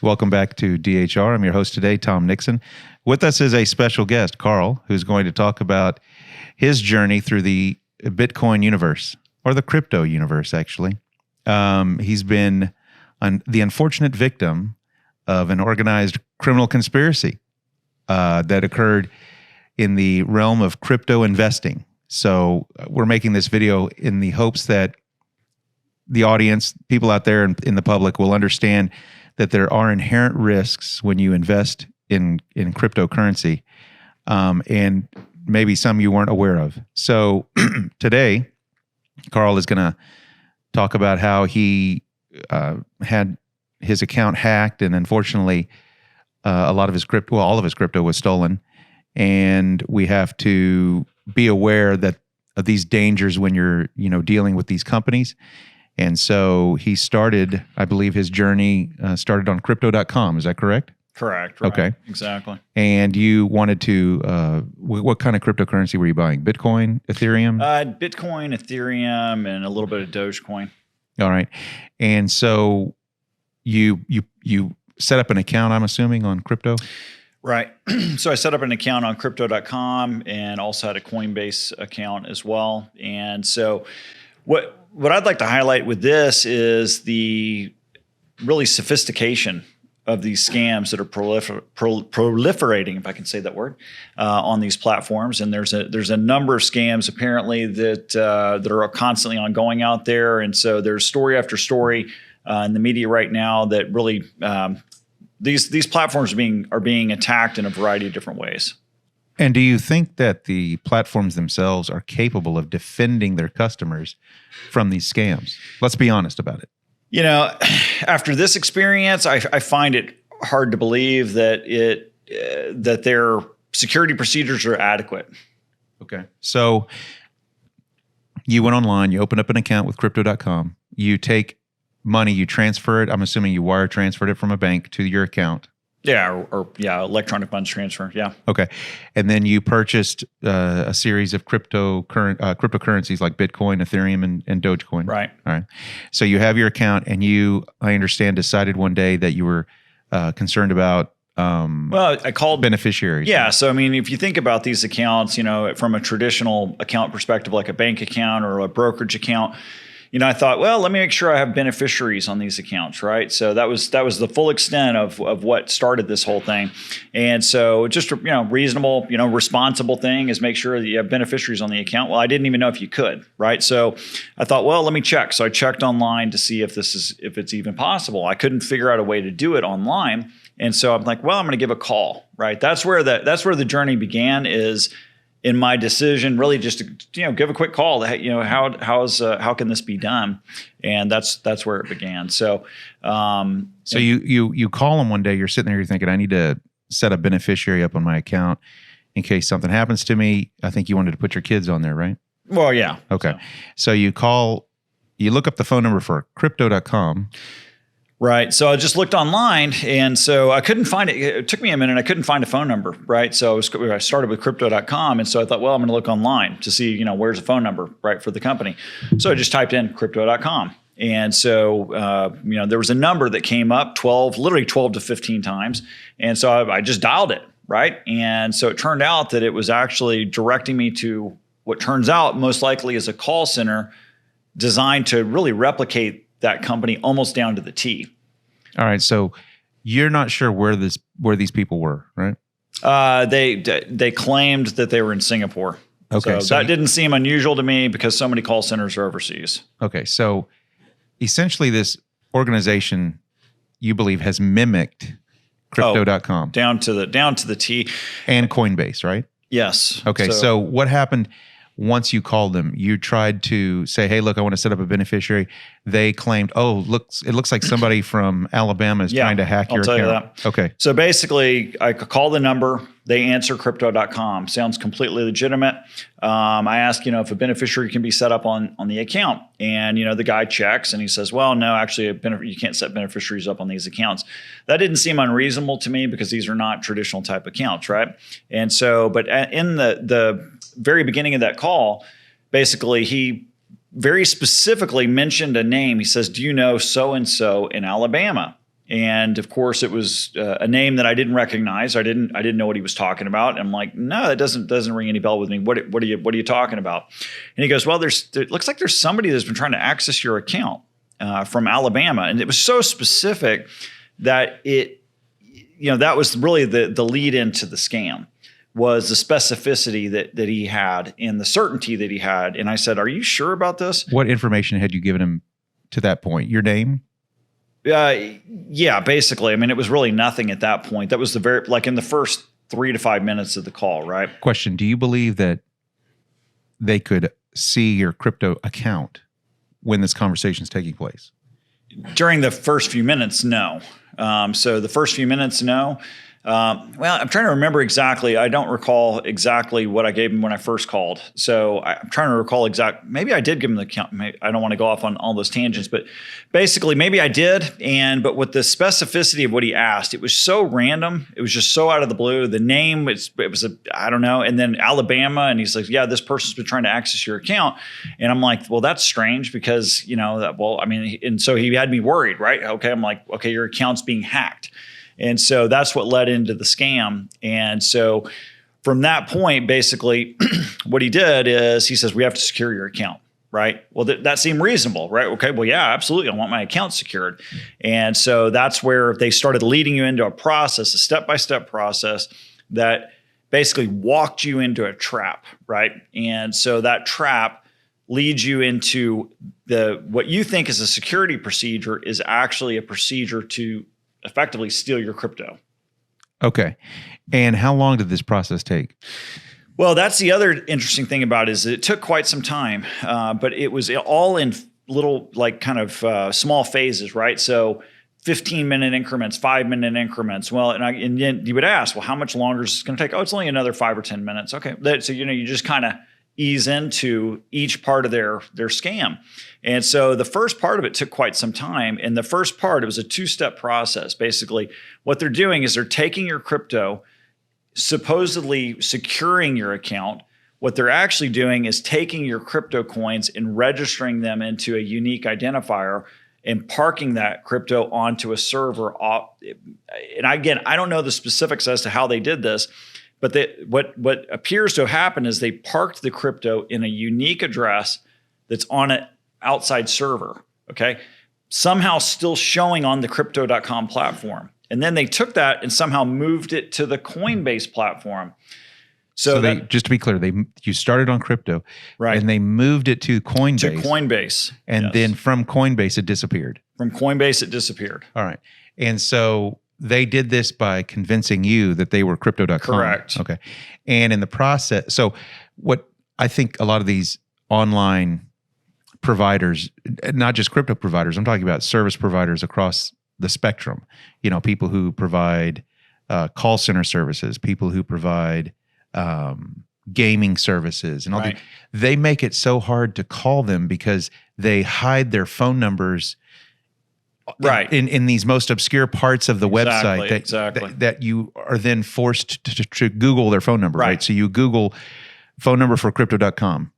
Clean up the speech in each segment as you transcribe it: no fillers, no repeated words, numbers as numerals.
Welcome back to DHR. I'm your host today, Tom Nixon. With us is a special guest, Carl, who's going to talk about his journey through the Bitcoin universe, or the crypto universe, actually. He's been the unfortunate victim of an organized criminal conspiracy that occurred in the realm of crypto investing. So we're making this video in the hopes that the audience, people out there in the public, will understand that there are inherent risks when you invest in cryptocurrency, and maybe some you weren't aware of. So today, Carl is going to talk about how he had his account hacked, and unfortunately, all of his crypto was stolen. And we have to be aware that of these dangers when you're, dealing with these companies. And so he started, I believe his journey started on crypto.com. Is that correct? Correct. Right. Okay. Exactly. And you wanted to, what kind of cryptocurrency were you buying? Bitcoin, Ethereum? Bitcoin, Ethereum, and a little bit of Dogecoin. All right. And so you set up an account, I'm assuming, on crypto? Right. So I set up an account on crypto.com and also had a Coinbase account as well. And so what I'd like to highlight with this is the really sophistication of these scams that are proliferating, if I can say that word, on these platforms. And there's a number of scams apparently that are constantly ongoing out there. And so there's story after story in the media right now that really these platforms are being attacked in a variety of different ways. And do you think that the platforms themselves are capable of defending their customers from these scams? Let's be honest about it. After this experience, I find it hard to believe that that their security procedures are adequate. Okay. So you went online, you opened up an account with crypto.com, you take money, you transfer it. I'm assuming you wire transferred it from a bank to your account. Yeah, or electronic funds transfer. Yeah. Okay, and then you purchased a series of cryptocurrencies like Bitcoin, Ethereum, and Dogecoin. Right. All right. So you have your account, and you, I understand, decided one day that you were concerned about. I called beneficiaries. Yeah. So I mean, if you think about these accounts, from a traditional account perspective, like a bank account or a brokerage account. I thought, well, let me make sure I have beneficiaries on these accounts, right? So that was the full extent of what started this whole thing. And so just, reasonable, responsible thing is make sure that you have beneficiaries on the account. Well, I didn't even know if you could, right? So I thought, well, let me check. So I checked online to see if it's even possible. I couldn't figure out a way to do it online. And so I'm like, well, I'm going to give a call, right? That's where the journey began, is in my decision, really just to give a quick call. How can this be done? And that's where it began. So, you call them one day. You're sitting there, you're thinking, I need to set a beneficiary up on my account in case something happens to me. I think you wanted to put your kids on there, right? Well, yeah. Okay. So you look up the phone number for crypto.com. Right. So I just looked online, and so I couldn't find it. It took me a minute. I couldn't find a phone number. Right. So I started with crypto.com. And so I thought, well, I'm going to look online to see, where's a phone number, right, for the company. So I just typed in crypto.com. And so, there was a number that came up literally 12 to 15 times. And so I just dialed it. Right. And so it turned out that it was actually directing me to what turns out most likely is a call center designed to really replicate that company almost down to the T. All right. So you're not sure where these people were, right? They claimed that they were in Singapore. Okay. So that didn't seem unusual to me because so many call centers are overseas. Okay. So essentially this organization, you believe, has mimicked crypto.com. Down to the T. And Coinbase, right? Yes. Okay. So what happened once you called them? You tried to say, hey, look, I want to set up a beneficiary. They claimed, it looks like somebody from Alabama is trying to hack your account. I'll tell you that. Okay. So basically, I call the number. They answer crypto.com. Sounds completely legitimate. I ask, if a beneficiary can be set up on the account. And, the guy checks and he says, well, no, actually, you can't set beneficiaries up on these accounts. That didn't seem unreasonable to me because these are not traditional type accounts, right? And so, but in the very beginning of that call, basically, he very specifically mentioned a name. He says, do you know so-and-so in Alabama? And of course, it was a name that I didn't recognize. I didn't know what he was talking about. And I'm like, no, that doesn't ring any bell with me. What are you talking about? And he goes, well, it looks like there's somebody that's been trying to access your account from Alabama, and it was so specific that that was really the lead into the scam, was the specificity that he had and the certainty that he had. And I said, are you sure about this? What information had you given him to that point? Your name? Yeah, basically. I mean, it was really nothing at that point. That was in the first 3 to 5 minutes of the call, right? Question. Do you believe that they could see your crypto account when this conversation is taking place? During the first few minutes, no. So the first few minutes, no. Well, I'm trying to remember exactly. I don't recall exactly what I gave him when I first called. So I'm trying to recall maybe I did give him the account. I don't want to go off on all those tangents, but basically maybe I did. But with the specificity of what he asked, it was so random. It was just so out of the blue. The name, it was I don't know. And then Alabama. And he's like, yeah, this person's been trying to access your account. And I'm like, well, that's strange because, and so he had me worried, right? Okay. I'm like, okay, your account's being hacked. And so that's what led into the scam. And so from that point, basically what he did is he says, we have to secure your account, right? Well, that seemed reasonable, right? Okay, well, yeah, absolutely. I want my account secured. And so that's where they started leading you into a step-by-step process that basically walked you into a trap, right? And so that trap leads you into what you think is a security procedure is actually a procedure to effectively steal your crypto. Okay. And how long did this process take? Well, that's the other interesting thing about it is it took quite some time, but it was all in little small phases, right? So 15-minute increments, 5-minute increments. Well, and then you would ask, well, how much longer is this going to take? Oh, it's only another 5 or 10 minutes. Okay. So, you just kind of ease into each part of their scam. And so the first part of it took quite some time. And the first part, it was a 2-step process. Basically, what they're doing is they're taking your crypto, supposedly securing your account. What they're actually doing is taking your crypto coins and registering them into a unique identifier and parking that crypto onto a server. And again, I don't know the specifics as to how they did this, but what appears to have happened is they parked the crypto in a unique address that's on an outside server, okay? Somehow still showing on the Crypto.com platform. And then they took that and somehow moved it to the Coinbase platform. So just to be clear, you started on crypto, right? And they moved it to Coinbase. To Coinbase. And then from Coinbase, it disappeared. From Coinbase, it disappeared. All right. And so they did this by convincing you that they were Crypto.com. Correct. Okay. And in the process, so what I think a lot of these online providers, not just crypto providers, I'm talking about service providers across the spectrum, people who provide call center services, people who provide gaming services and all right. They make it so hard to call them because they hide their phone numbers right in these most obscure parts of the website that you are then forced to Google their phone number, right? So you Google phone number for Crypto.com.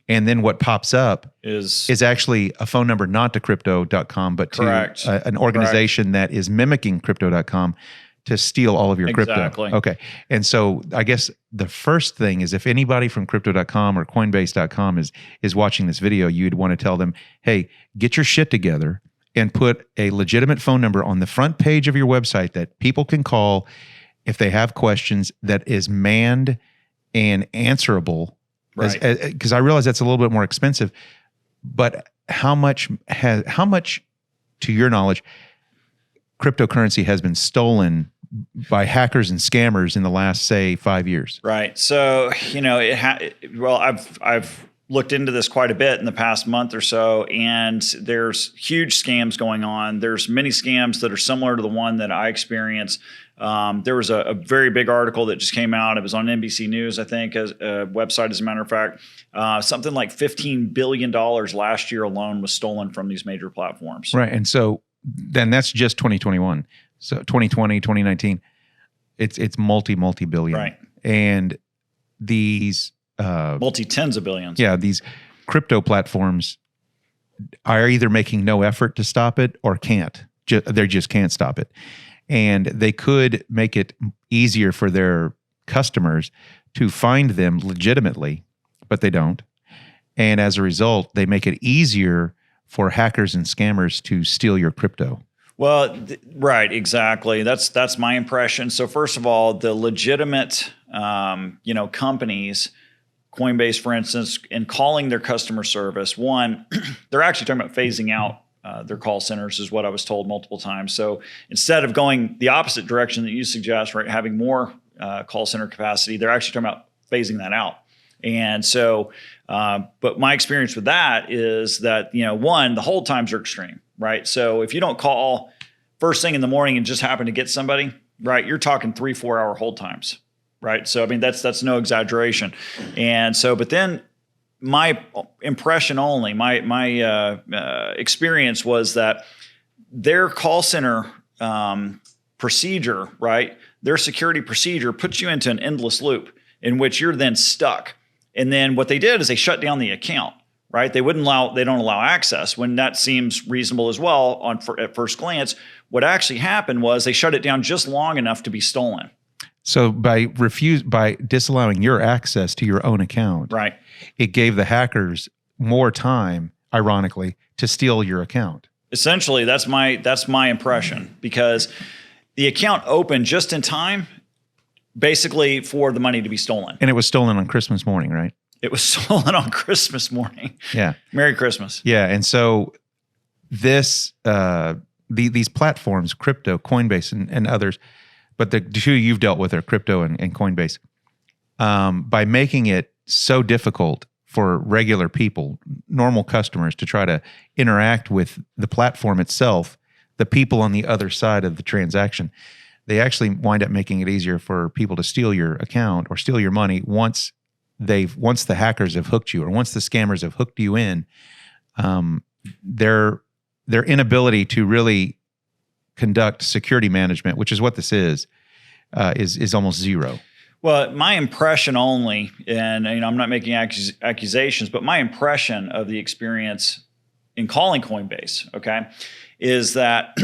And then what pops up is actually a phone number not to Crypto.com, but correct. to an organization that is mimicking Crypto.com to steal all of your crypto. Exactly. Okay. And so I guess the first thing is if anybody from Crypto.com or Coinbase.com is watching this video, you'd want to tell them, hey, get your shit together and put a legitimate phone number on the front page of your website that people can call if they have questions, that is manned and answerable. Right. Because I realize that's a little bit more expensive, but how much, to your knowledge, cryptocurrency has been stolen by hackers and scammers in the last, say, 5 years? Right. So, I've looked into this quite a bit in the past month or so, and there's huge scams going on. There's many scams that are similar to the one that I experienced. There was a very big article that just came out. It was on NBC News, I think, as a website, as a matter of fact. Something like $15 billion last year alone was stolen from these major platforms. Right. And so then that's just 2021. So 2020, 2019, it's multi-billion. Right. And these multi-tens of billions. Yeah, these crypto platforms are either making no effort to stop it or can't. They just can't stop it. And they could make it easier for their customers to find them legitimately, but they don't. And as a result, they make it easier for hackers and scammers to steal your crypto. Well, right, exactly. That's my impression. So first of all, the legitimate, companies, Coinbase, for instance, in calling their customer service, one, they're actually talking about phasing out their call centers, is what I was told multiple times. So instead of going the opposite direction that you suggest, right, having more call center capacity, they're actually talking about phasing that out. And so, but my experience with that is that, one, the hold times are extreme, right? So if you don't call first thing in the morning and just happen to get somebody, right, you're talking 3-4 hour hold times, right? So, I mean, that's no exaggeration. And so, but then my impression only, my experience was that their call center procedure, right, their security procedure puts you into an endless loop in which you're then stuck. And then what they did is they shut down the account, right? They don't allow access when that seems reasonable as well at first glance. What actually happened was they shut it down just long enough to be stolen. So by disallowing your access to your own account, right, it gave the hackers more time, ironically, to steal your account. Essentially, that's my impression, because the account opened just in time, basically for the money to be stolen. And it was stolen on Christmas morning, right? It was stolen on Christmas morning. Yeah. Merry Christmas. Yeah. And so these platforms, crypto, Coinbase, and others, but the two you've dealt with are crypto and Coinbase, by making it so difficult for regular people, normal customers, to try to interact with the platform itself, the people on the other side of the transaction, they actually wind up making it easier for people to steal your account or steal your money once the hackers have hooked you, or once the scammers have hooked you in. Their inability to really conduct security management, which is what this is almost zero. Well, my impression only, and I'm not making accusations, but my impression of the experience in calling Coinbase, okay, is that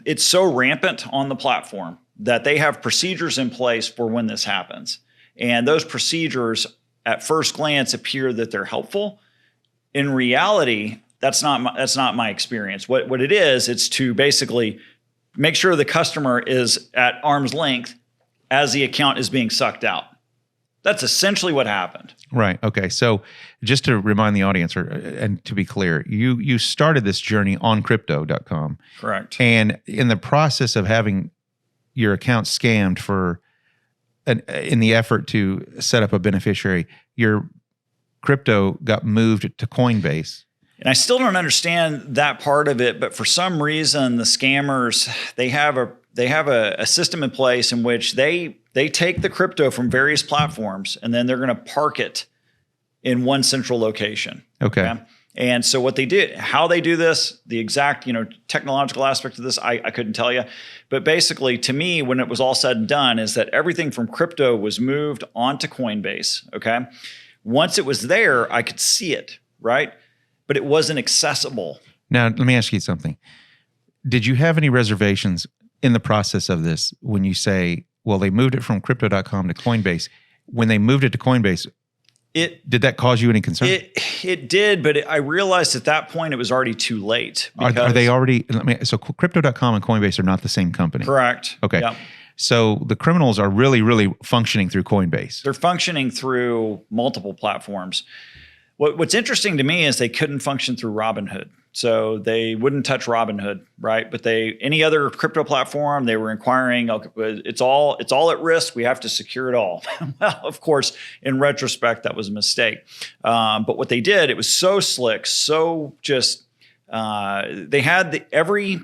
it's so rampant on the platform that they have procedures in place for when this happens. And those procedures at first glance appear that they're helpful. In reality, that's not my experience. What it is, it's to basically make sure the customer is at arm's length as the account is being sucked out. That's essentially what happened. Right. Okay. So just to remind the audience, and to be clear, you started this journey on crypto.com. Correct. And in the process of having your account scammed in the effort to set up a beneficiary, your crypto got moved to Coinbase. And I still don't understand that part of it, but for some reason, the scammers, they have a system in place in which they take the crypto from various platforms, and then they're going to park it in one central location. Okay. And so what they did, how they do this, the exact, technological aspect of this, I couldn't tell you. But basically, to me, when it was all said and done, is that everything from crypto was moved onto Coinbase. Okay. Once it was there, I could see it, right? But it wasn't accessible. Now, let me ask you something. Did you have any reservations in the process of this when you say, well, they moved it from crypto.com to Coinbase? When they moved it to Coinbase, did that cause you any concern? It did, but I realized at that point it was already too late. Are they already? So crypto.com and Coinbase are not the same company. Correct. Okay. Yep. So the criminals are really, really functioning through Coinbase. They're functioning through multiple platforms. What's interesting to me is they couldn't function through Robinhood. So they wouldn't touch Robinhood, right? But any other crypto platform, they were inquiring, okay, it's all at risk. We have to secure it all. Well, of course, in retrospect, that was a mistake. But what they did, it was so slick, so just they had every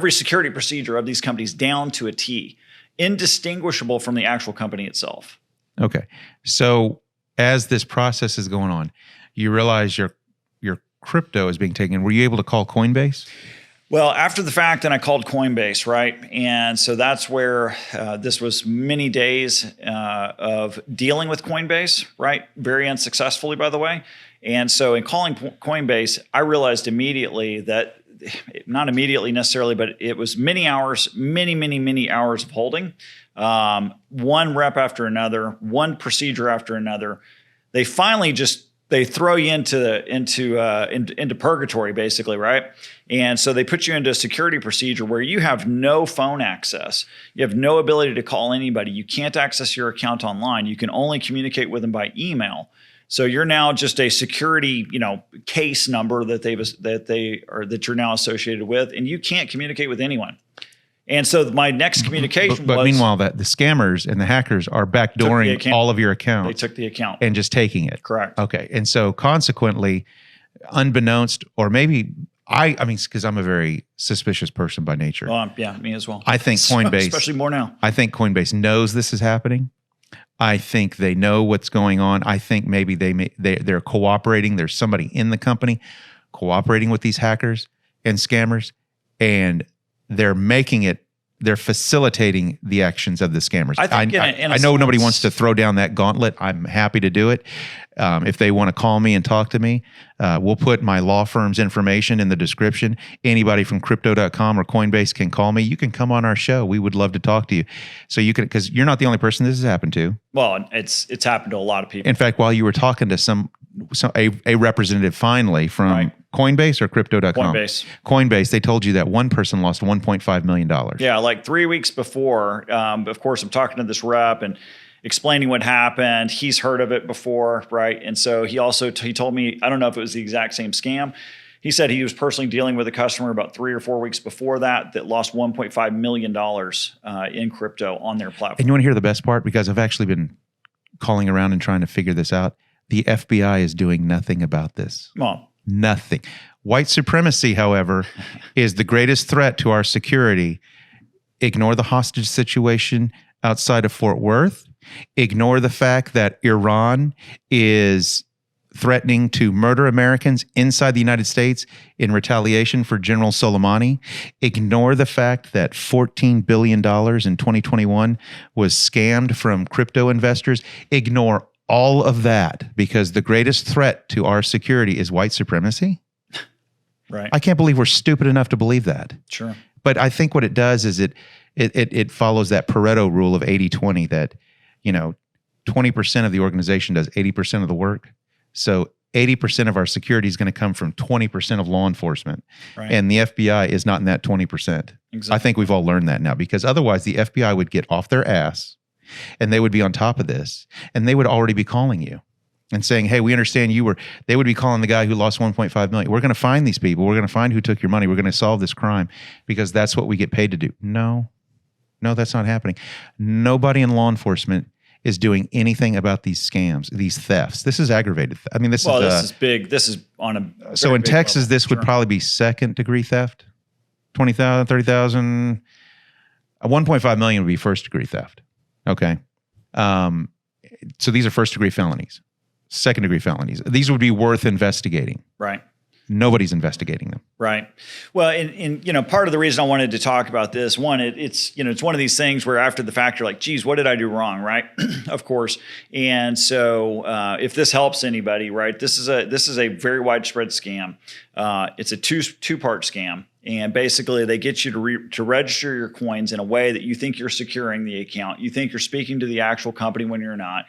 security procedure of these companies down to a T, indistinguishable from the actual company itself. Okay, so as this process is going on, you realize your crypto is being taken. Were you able to call Coinbase? Well, after the fact, then I called Coinbase, right? And so that's where this was many days of dealing with Coinbase, right? Very unsuccessfully, by the way. And so in calling Coinbase, I realized immediately that not immediately necessarily, but it was many hours, many hours of holding. One rep after another, one procedure after another. They finally they throw you into purgatory, basically, right? And so they put you into a security procedure where you have no phone access. You have no ability to call anybody. You can't access your account online. You can only communicate with them by email. So you're now just a security, case number that you're now associated with, and you can't communicate with anyone. And so my next communication but meanwhile, the scammers and the hackers are backdooring all of your accounts. They took the account and just taking it. Correct. Okay. And so consequently, unbeknownst, or maybe because I'm a very suspicious person by nature. Yeah, me as well. I think Coinbase, especially more now. I think Coinbase knows this is happening. I think they know what's going on. I think maybe they're cooperating. There's somebody in the company cooperating with these hackers and scammers, and they're facilitating the actions of the scammers. I think I know nobody wants to throw down that gauntlet. I'm happy to do it. If they want to call me and talk to me, we'll put my law firm's information in the description. Anybody from crypto.com or Coinbase can call me. You can come on our show. We would love to talk to you. So you can, because you're not the only person this has happened to. Well, it's happened to a lot of people. In fact, while you were talking to a representative finally from Coinbase or crypto.com? Coinbase, they told you that one person lost $1.5 million. Yeah, like 3 weeks before. Of course, I'm talking to this rep and explaining what happened. He's heard of it before, right? And so he also he told me, I don't know if it was the exact same scam. He said he was personally dealing with a customer about 3 or 4 weeks before that lost $1.5 million in crypto on their platform. And you want to hear the best part? Because I've actually been calling around and trying to figure this out. The FBI is doing nothing about this. Well, nothing. White supremacy, however, is the greatest threat to our security. Ignore the hostage situation outside of Fort Worth. Ignore the fact that Iran is threatening to murder Americans inside the United States in retaliation for General Soleimani. Ignore the fact that $14 billion in 2021 was scammed from crypto investors. Ignore all of that, because the greatest threat to our security is white supremacy. Right. I can't believe we're stupid enough to believe that. Sure. But I think what it does is it follows that Pareto rule of 80-20, that 20% of the organization does 80% of the work. So 80% of our security is going to come from 20% of law enforcement. Right. And the FBI is not in that 20%. Exactly. I think we've all learned that now, because otherwise the FBI would get off their ass and they would be on top of this, and they would already be calling you and saying, hey, we understand they would be calling the guy who lost 1.5 million. We're going to find these people. We're going to find who took your money. We're going to solve this crime, because that's what we get paid to do. No, that's not happening. Nobody in law enforcement is doing anything about these scams, these thefts. This is aggravated. I mean, this is big. This is on a so in Texas, level. This would probably be second degree theft. 20,000, 30,000, 1.5 million would be first degree theft. Okay. So these are first degree felonies, second degree felonies. These would be worth investigating. Right. Nobody's investigating them. Right. Well, and part of the reason I wanted to talk about this, one, it's one of these things where after the fact, you're like, geez, what did I do wrong? Right. Of course. And so if this helps anybody, right, this is a very widespread scam. It's a two-part scam. And basically, they get you to register your coins in a way that you think you're securing the account. You think you're speaking to the actual company when you're not.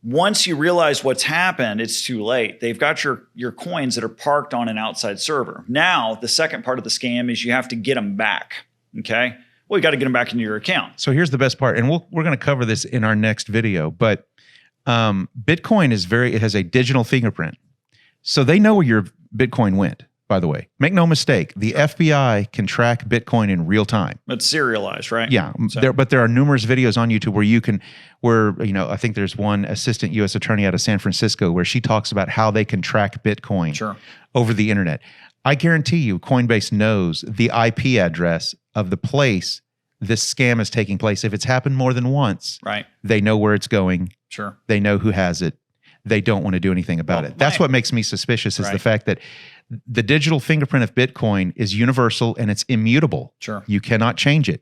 Once you realize what's happened, it's too late. They've got your coins that are parked on an outside server. Now, the second part of the scam is you have to get them back. Okay? Well, you got to get them back into your account. So here's the best part, and we're going to cover this in our next video. But Bitcoin it has a digital fingerprint, so they know where your Bitcoin went. By the way, make no mistake, the FBI can track Bitcoin in real time. It's serialized, right? Yeah, but there are numerous videos on YouTube where I think there's one assistant U.S. attorney out of San Francisco where she talks about how they can track Bitcoin over the internet. I guarantee you, Coinbase knows the IP address of the place this scam is taking place. If it's happened more than once, right, they know where it's going. Sure, they know who has it. They don't want to do anything about it. That's what makes me suspicious, is the fact that the digital fingerprint of Bitcoin is universal and it's immutable. Sure. You cannot change it.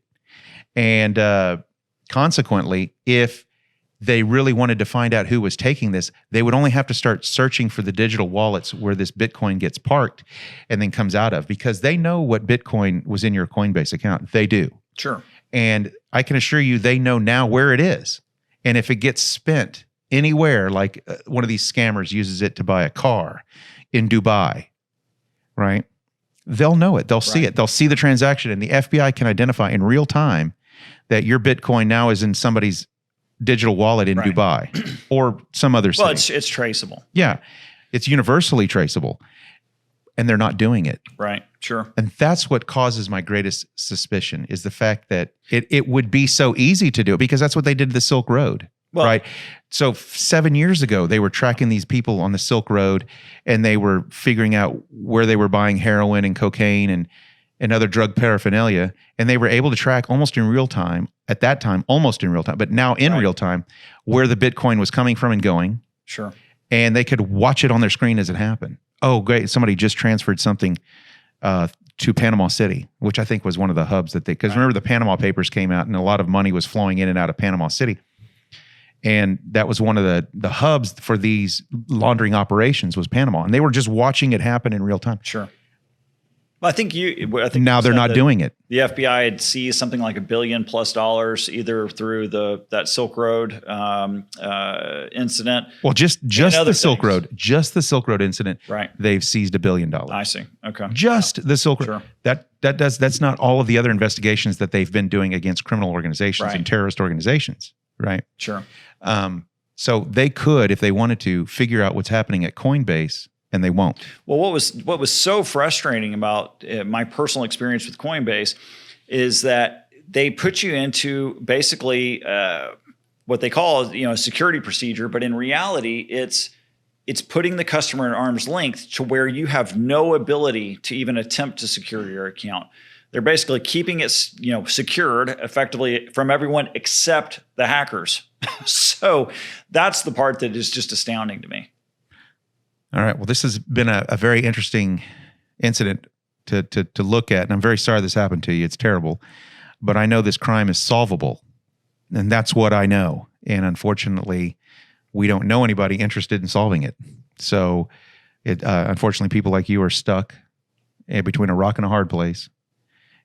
And consequently, if they really wanted to find out who was taking this, they would only have to start searching for the digital wallets where this Bitcoin gets parked and then comes out of, because they know what Bitcoin was in your Coinbase account. They do. Sure. And I can assure you, they know now where it is. And if it gets spent anywhere, like one of these scammers uses it to buy a car in Dubai, right? They'll know it. They'll see it. They'll see the transaction. And the FBI can identify in real time that your Bitcoin now is in somebody's digital wallet in Dubai or some other city. Well, it's traceable. Yeah. It's universally traceable. And they're not doing it. Right. Sure. And that's what causes my greatest suspicion, is the fact that it would be so easy to do it, because that's what they did to the Silk Road. Well, right. So 7 years ago, they were tracking these people on the Silk Road, and they were figuring out where they were buying heroin and cocaine and other drug paraphernalia. And they were able to track almost in real time, at that time, almost in real time, but now in real time, where the Bitcoin was coming from and going. Sure. And they could watch it on their screen as it happened. Oh, great. Somebody just transferred something to Panama City, which I think was one of the hubs that because remember the Panama Papers came out and a lot of money was flowing in and out of Panama City. And that was one of the hubs for these laundering operations was Panama. And they were just watching it happen in real time. Sure. Well, I think now they're not doing it. The FBI had seized something like $1 billion+ either through that Silk Road incident. Well, just the Silk Road, just the Silk Road incident. Right. They've seized $1 billion. I see. Okay. Just the Silk Road. Sure. That's not all of the other investigations that they've been doing against criminal organizations and terrorist organizations. Right. Sure. So they could, if they wanted to, figure out what's happening at Coinbase. And they won't. Well, what was so frustrating about my personal experience with Coinbase is that they put you into basically what they call a security procedure, but in reality, it's putting the customer at arm's length to where you have no ability to even attempt to secure your account. They're basically keeping it secured effectively from everyone except the hackers. So that's the part that is just astounding to me. All right. Well, this has been a very interesting incident to look at. And I'm very sorry this happened to you. It's terrible. But I know this crime is solvable. And that's what I know. And unfortunately, we don't know anybody interested in solving it. So unfortunately, people like you are stuck between a rock and a hard place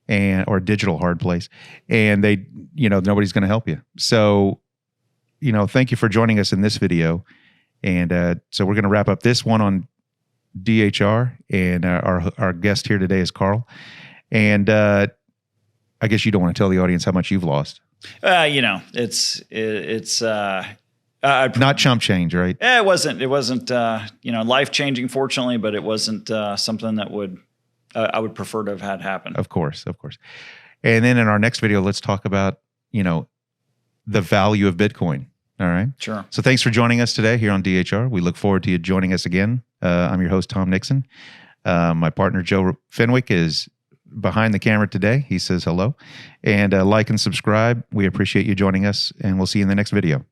or a digital hard place. And nobody's going to help you. So, thank you for joining us in this video. And so we're going to wrap up this one on DHR, and our guest here today is Carl. And I guess you don't want to tell the audience how much you've lost. It's not chump change, right? It wasn't life changing, fortunately, but it wasn't something that I would prefer to have had happen. Of course. And then in our next video, let's talk about the value of Bitcoin. All right. Sure. So thanks for joining us today here on DHR. We look forward to you joining us again. I'm your host, Tom Nixon. My partner, Joe Fenwick, is behind the camera today. He says hello. And like and subscribe. We appreciate you joining us, and we'll see you in the next video.